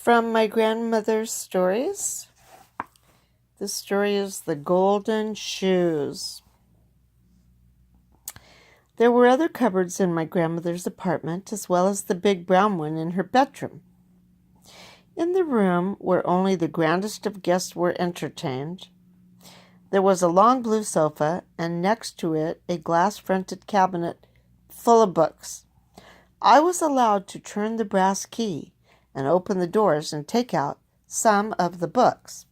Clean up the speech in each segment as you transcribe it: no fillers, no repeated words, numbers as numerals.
From my grandmother's stories. The story is The Golden Shoes. There were other cupboards in my grandmother's apartment, as well as the big brown one in her bedroom. In the room where only the grandest of guests were entertained, there was a long blue sofa, and next to it a glass-fronted cabinet full of books. I was allowed to turn the brass key and open the doors and take out some of the books.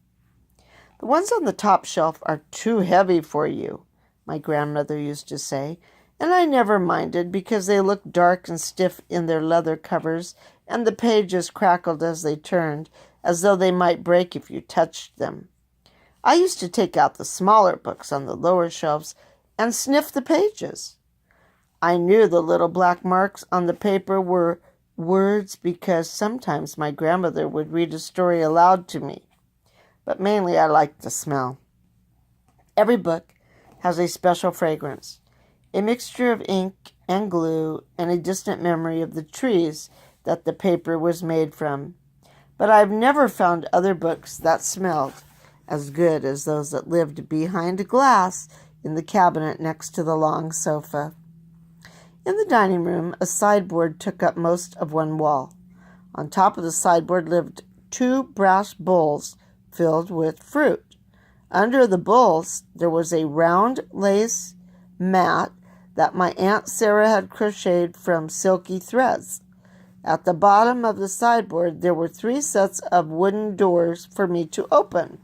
The ones on the top shelf are too heavy for you, my grandmother used to say, and I never minded because they looked dark and stiff in their leather covers, and the pages crackled as they turned, as though they might break if you touched them. I used to take out the smaller books on the lower shelves and sniff the pages. I knew the little black marks on the paper were words because sometimes my grandmother would read a story aloud to me, but mainly I liked the smell. Every book has a special fragrance, a mixture of ink and glue, and a distant memory of the trees that the paper was made from. But I've never found other books that smelled as good as those that lived behind glass in the cabinet next to the long sofa. In the dining room, a sideboard took up most of one wall. On top of the sideboard lived two brass bowls filled with fruit. Under the bowls, there was a round lace mat that my Aunt Sarah had crocheted from silky threads. At the bottom of the sideboard, there were 3 sets of wooden doors for me to open.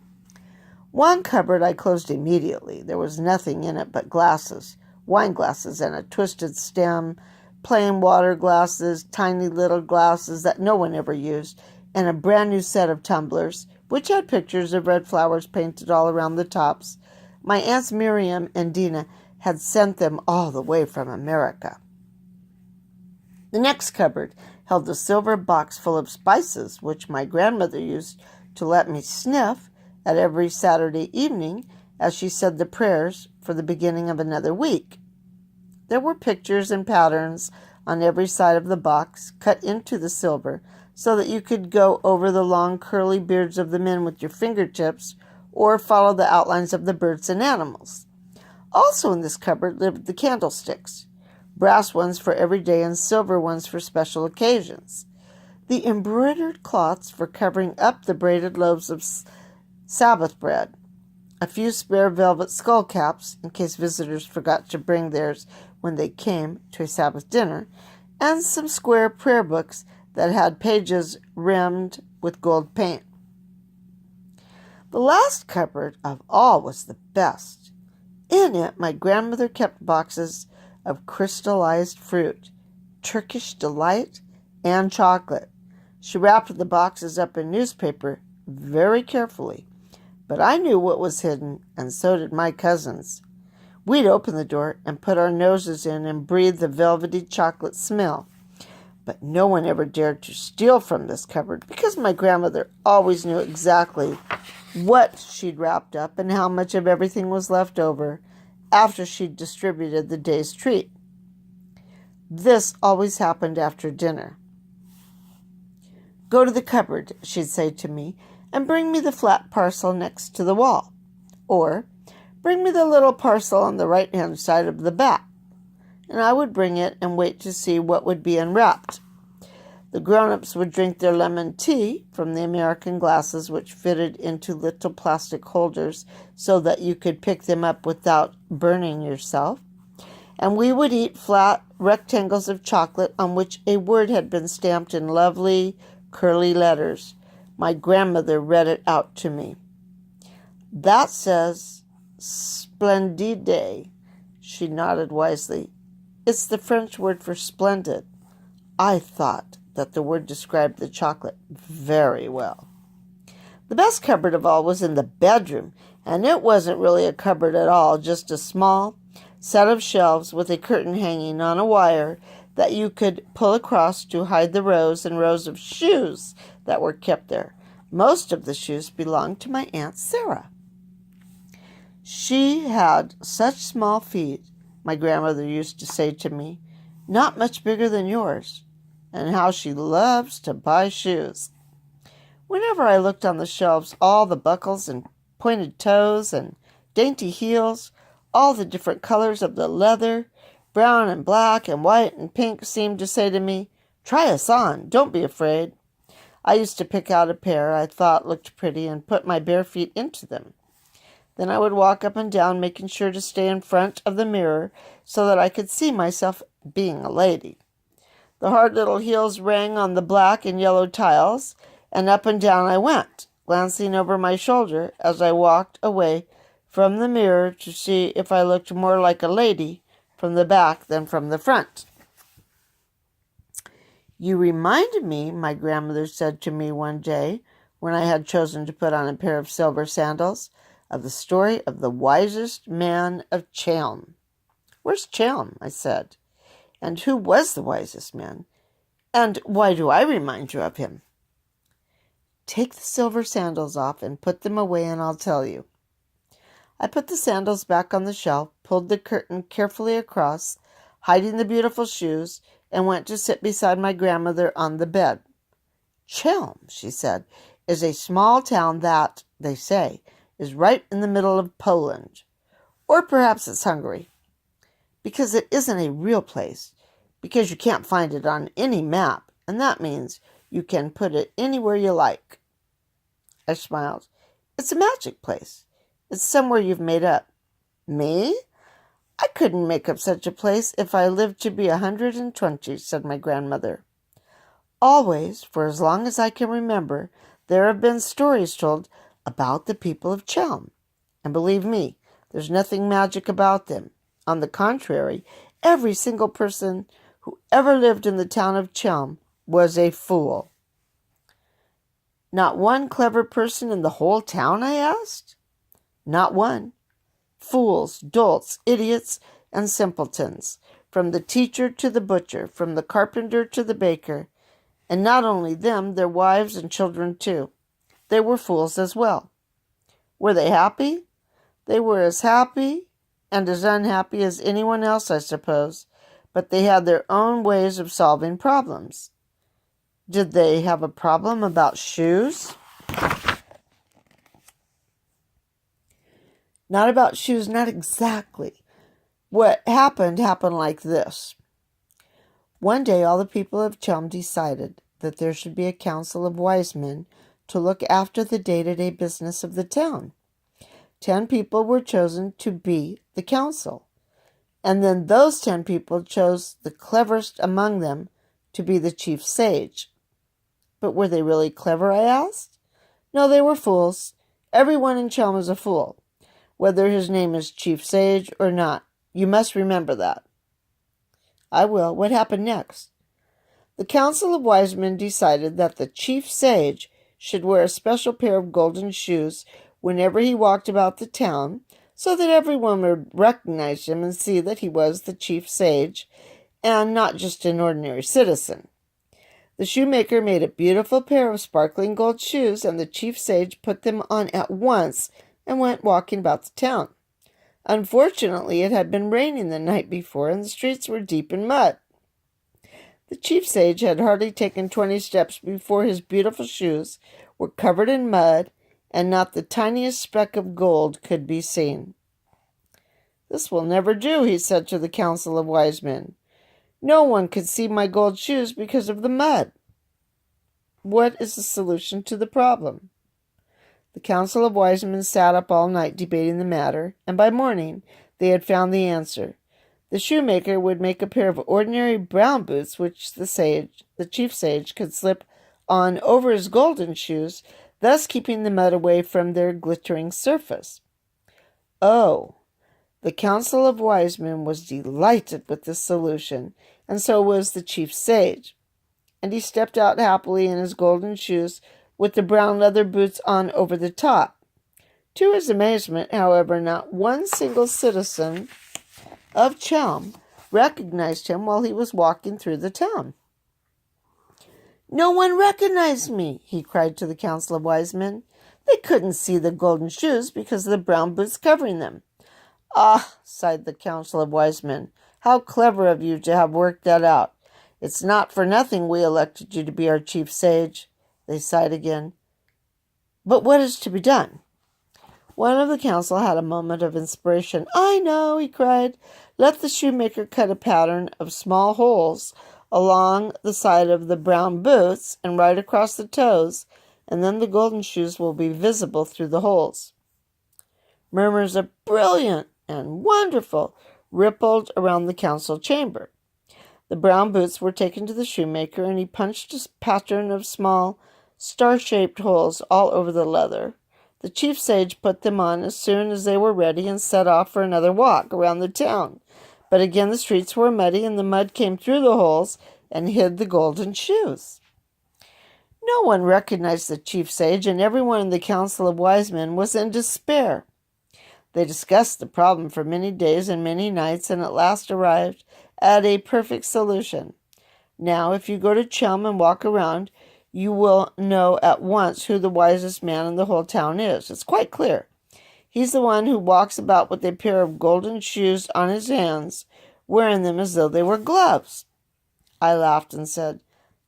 One cupboard I closed immediately. There was nothing in it but glasses, wine glasses and a twisted stem, plain water glasses, tiny little glasses that no one ever used, and a brand new set of tumblers, which had pictures of red flowers painted all around the tops. My Aunts Miriam and Dina had sent them all the way from America. The next cupboard held a silver box full of spices, which my grandmother used to let me sniff at every Saturday evening as she said the prayers for the beginning of another week. There were pictures and patterns on every side of the box, cut into the silver, so that you could go over the long curly beards of the men with your fingertips or follow the outlines of the birds and animals. Also in this cupboard lived the candlesticks, brass ones for every day and silver ones for special occasions. The embroidered cloths for covering up the braided loaves of Sabbath bread, a few spare velvet skull caps in case visitors forgot to bring theirs when they came to a Sabbath dinner, and some square prayer books that had pages rimmed with gold paint. The last cupboard of all was the best. In it, my grandmother kept boxes of crystallized fruit, Turkish delight, and chocolate. She wrapped the boxes up in newspaper very carefully, but I knew what was hidden, and so did my cousins. We'd open the door and put our noses in and breathe the velvety chocolate smell. But no one ever dared to steal from this cupboard because my grandmother always knew exactly what she'd wrapped up and how much of everything was left over after she'd distributed the day's treat. This always happened after dinner. "Go to the cupboard," she'd say to me, "and bring me the flat parcel next to the wall." Or, "Bring me the little parcel on the right-hand side of the back." And I would bring it and wait to see what would be unwrapped. The grown-ups would drink their lemon tea from the American glasses, which fitted into little plastic holders so that you could pick them up without burning yourself. And we would eat flat rectangles of chocolate on which a word had been stamped in lovely, curly letters. My grandmother read it out to me. "That says Splendide." She nodded wisely. "It's the French word for splendid." I thought that the word described the chocolate very well. The best cupboard of all was in the bedroom, and it wasn't really a cupboard at all, just a small set of shelves with a curtain hanging on a wire that you could pull across to hide the rows and rows of shoes that were kept there. Most of the shoes belonged to my Aunt Sarah. She had such small feet, my grandmother used to say to me, not much bigger than yours, and how she loves to buy shoes. Whenever I looked on the shelves, all the buckles and pointed toes and dainty heels, all the different colors of the leather, brown and black and white and pink, seemed to say to me, "Try us on, don't be afraid." I used to pick out a pair I thought looked pretty and put my bare feet into them. Then I would walk up and down, making sure to stay in front of the mirror so that I could see myself being a lady. The hard little heels rang on the black and yellow tiles, and up and down I went, glancing over my shoulder as I walked away from the mirror to see if I looked more like a lady from the back than from the front. "You reminded me," my grandmother said to me one day when I had chosen to put on a pair of silver sandals, "of the story of the wisest man of Chelm." "Where's Chelm?" I said. "And who was the wisest man? And why do I remind you of him?" "Take the silver sandals off and put them away, and I'll tell you." I put the sandals back on the shelf, pulled the curtain carefully across, hiding the beautiful shoes, and went to sit beside my grandmother on the bed. "Chelm," she said, "is a small town that, they say, is right in the middle of Poland. Or perhaps it's Hungary. Because it isn't a real place. Because you can't find it on any map, and that means you can put it anywhere you like." I smiled. "It's a magic place. It's somewhere you've made up." "Me? I couldn't make up such a place if I lived to be 120, said my grandmother. "Always, for as long as I can remember, there have been stories told about the people of Chelm. And believe me, there's nothing magic about them. On the contrary, every single person who ever lived in the town of Chelm was a fool." "Not one clever person in the whole town?" I asked. "Not one. Fools, dolts, idiots, and simpletons, from the teacher to the butcher, from the carpenter to the baker. And not only them, their wives and children too. They were fools as well." "Were they happy?" "They were as happy and as unhappy as anyone else, I suppose, but they had their own ways of solving problems." "Did they have a problem about shoes?" "Not about shoes, not exactly. What happened like this. One day all the people of Chelm decided that there should be a council of wise men to look after the day-to-day business of the town. 10 people were chosen to be the council, and then those 10 people chose the cleverest among them to be the chief sage. But were they really clever, I asked? No, they were fools. Everyone in Chelm is a fool, whether his name is chief sage or not. You must remember that." "I will. What happened next?" "The council of wise men decided that the chief sage should wear a special pair of golden shoes whenever he walked about the town, so that everyone would recognize him and see that he was the chief sage and not just an ordinary citizen. The shoemaker made a beautiful pair of sparkling gold shoes, and the chief sage put them on at once and went walking about the town. Unfortunately, it had been raining the night before, and the streets were deep in mud. The chief sage had hardly taken 20 steps before his beautiful shoes were covered in mud, and not the tiniest speck of gold could be seen. "This will never do," he said to the council of wise men. "No one could see my gold shoes because of the mud. What is the solution to the problem?" The council of wise men sat up all night debating the matter, and by morning they had found the answer. The shoemaker would make a pair of ordinary brown boots which the chief sage, could slip on over his golden shoes, thus keeping the mud away from their glittering surface. Oh, the council of wise men was delighted with this solution, and so was the chief sage. And he stepped out happily in his golden shoes with the brown leather boots on over the top. To his amazement, however, not one single citizen of Chelm recognized him while he was walking through the town. "No one recognized me," he cried to the council of wise men. "They couldn't see the golden shoes because of the brown boots covering them." "Ah," sighed the council of wise men, "how clever of you to have worked that out. It's not for nothing we elected you to be our chief sage." They sighed again. But what is to be done? One of the council had a moment of inspiration. I know, he cried. Let the shoemaker cut a pattern of small holes along the side of the brown boots and right across the toes, and then the golden shoes will be visible through the holes. Murmurs of brilliant and wonderful rippled around the council chamber. The brown boots were taken to the shoemaker, and he punched a pattern of small, star-shaped holes all over the leather. The chief sage put them on as soon as they were ready and set off for another walk around the town. But again the streets were muddy, and the mud came through the holes and hid the golden shoes. No one recognized the chief sage, and everyone in the council of wise men was in despair. They discussed the problem for many days and many nights, and at last arrived at a perfect solution. Now, if you go to Chelm and walk around, you will know at once who the wisest man in the whole town is. It's quite clear. He's the one who walks about with a pair of golden shoes on his hands, wearing them as though they were gloves. I laughed and said,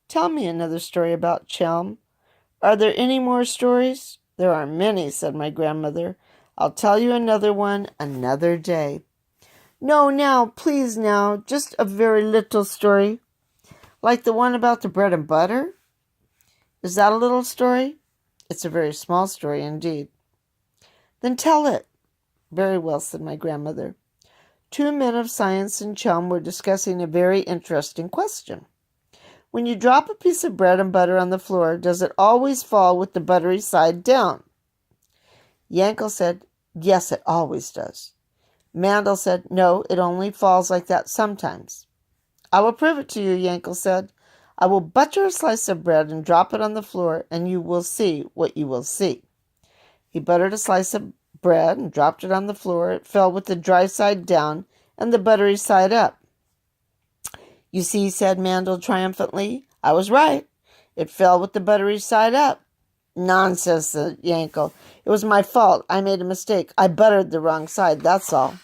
Tell me another story about Chelm. Are there any more stories? There are many, said my grandmother. I'll tell you another one another day. No, now, please now, just a very little story. Like the one about the bread and butter? Is that a little story? It's a very small story indeed. Then tell it. Very well, said my grandmother. Two men of science in Chelm were discussing a very interesting question. When you drop a piece of bread and butter on the floor, does it always fall with the buttery side down? Yankel said, Yes, it always does. Mandel said, No, it only falls like that sometimes. I will prove it to you, Yankel said. I will butter a slice of bread and drop it on the floor, and you will see what you will see. He buttered a slice of bread and dropped it on the floor. It fell with the dry side down and the buttery side up. You see, said Mandel triumphantly, I was right. It fell with the buttery side up. Nonsense, said Yankel. It was my fault. I made a mistake. I buttered the wrong side, that's all.